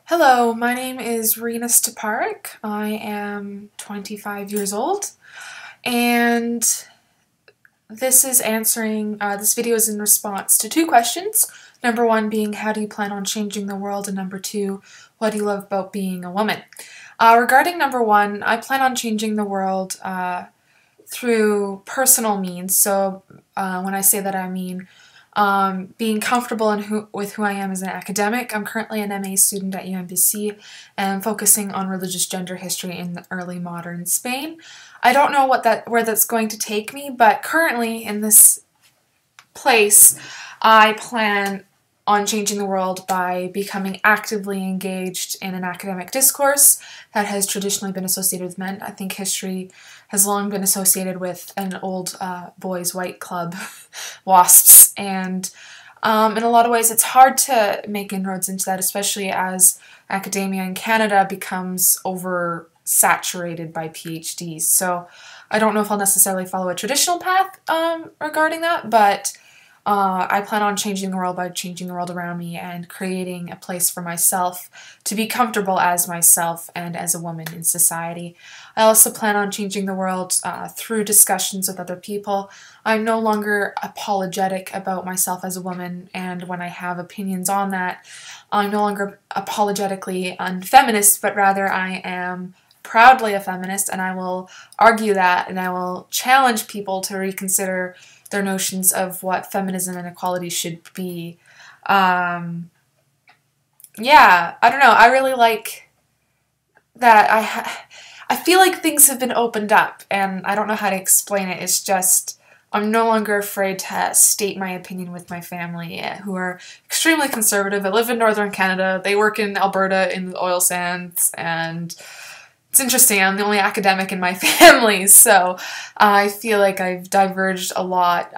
Hello, my name is Rena Steparik. I am 25 years old, and this video is in response to two questions. Number one being, how do you plan on changing the world? And number two, what do you love about being a woman? Regarding number one, I plan on changing the world through personal means. So when I say that, I mean being comfortable with who I am as an academic. I'm currently an MA student at UMBC and I'm focusing on religious gender history in the early modern Spain. I don't know where that's going to take me, but currently in this place, I plan on changing the world by becoming actively engaged in an academic discourse that has traditionally been associated with men. I think history has long been associated with an old boys' white club, WASPs, and in a lot of ways it's hard to make inroads into that, especially as academia in Canada becomes oversaturated by PhDs. So I don't know if I'll necessarily follow a traditional path regarding that, but I plan on changing the world by changing the world around me and creating a place for myself to be comfortable as myself and as a woman in society. I also plan on changing the world through discussions with other people. I'm no longer apologetic about myself as a woman, and when I have opinions on that, I'm no longer apologetically unfeminist, but rather I am proudly a feminist, and I will argue that, and I will challenge people to reconsider their notions of what feminism and equality should be. Yeah, I don't know. I really like that I feel like things have been opened up, and I don't know how to explain it. It's just I'm no longer afraid to state my opinion with my family, who are extremely conservative. I live in northern Canada. They work in Alberta in the oil sands, and it's interesting, I'm the only academic in my family, so I feel like I've diverged a lot.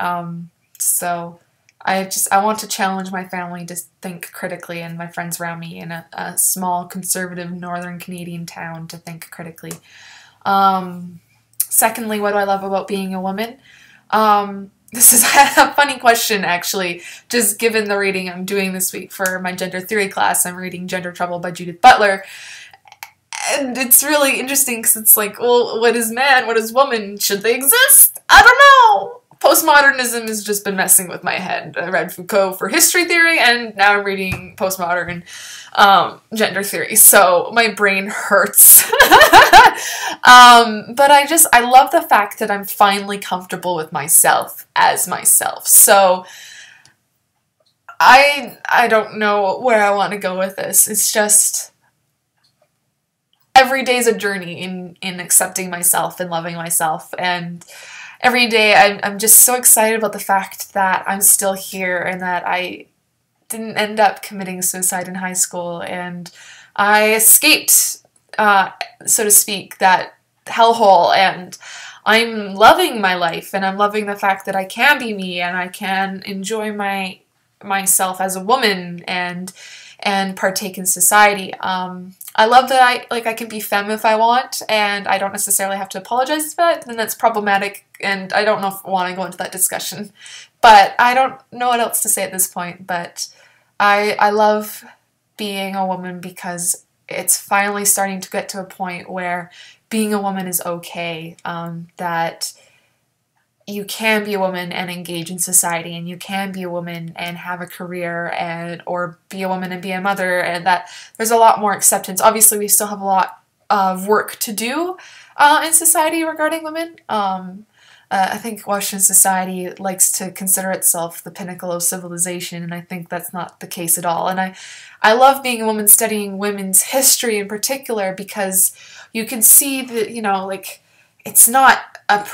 So I want to challenge my family to think critically, and my friends around me in a small conservative northern Canadian town to think critically. Secondly, what do I love about being a woman? This is a funny question, actually, just given the reading I'm doing this week for my gender theory class. I'm reading Gender Trouble by Judith Butler. And it's really interesting because it's like, well, what is man? What is woman? Should they exist? I don't know. Postmodernism has just been messing with my head. I read Foucault for history theory, and now I'm reading postmodern gender theory, so my brain hurts. But I love the fact that I'm finally comfortable with myself as myself. So I don't know where I want to go with this. It's just every day is a journey in accepting myself and loving myself, and every day I'm just so excited about the fact that I'm still here and that I didn't end up committing suicide in high school, and I escaped, so to speak, that hellhole, and I'm loving my life, and I'm loving the fact that I can be me and I can enjoy myself as a woman and partake in society. I love that I can be femme if I want, and I don't necessarily have to apologize for that, and that's problematic, and I don't know if I want to go into that discussion. But I don't know what else to say at this point, but I love being a woman because it's finally starting to get to a point where being a woman is okay, that you can be a woman and engage in society, and you can be a woman and have a career, or be a woman and be a mother, and that there's a lot more acceptance. Obviously, we still have a lot of work to do in society regarding women. I think Western society likes to consider itself the pinnacle of civilization, and I think that's not the case at all. And I love being a woman studying women's history in particular, because you can see that, like, it's not a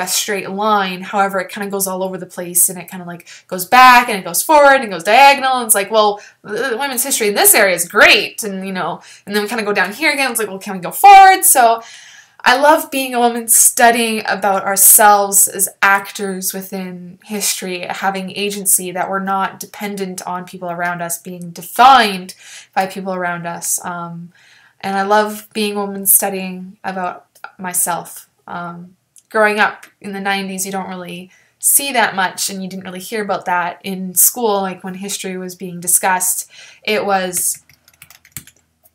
straight line. However, it kind of goes all over the place, and it kind of like goes back and it goes forward and it goes diagonal, and it's like, well, the women's history in this area is great, and and then we kind of go down here again. It's like, well, can we go forward? So I love being a woman studying about ourselves as actors within history, having agency, that we're not dependent on people around us, being defined by people around us. And I love being a woman studying about myself. Growing up in the 90s, you don't really see that much, and you didn't really hear about that in school. Like when history was being discussed, it was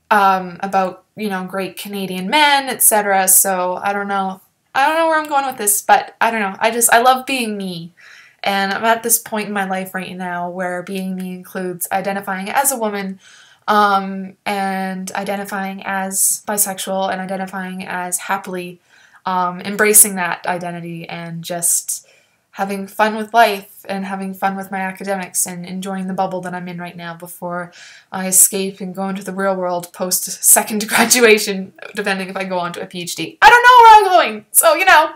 about, you know, great Canadian men, etc. So I don't know. I don't know where I'm going with this, but I don't know. I love being me. And I'm at this point in my life right now where being me includes identifying as a woman, and identifying as bisexual, and identifying as happily embracing that identity, and just having fun with life and having fun with my academics and enjoying the bubble that I'm in right now before I escape and go into the real world post-second graduation, depending if I go on to a PhD. I don't know where I'm going, so, you know,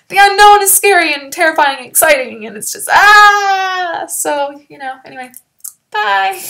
the unknown is scary and terrifying and exciting, and it's just, so, you know, anyway, bye!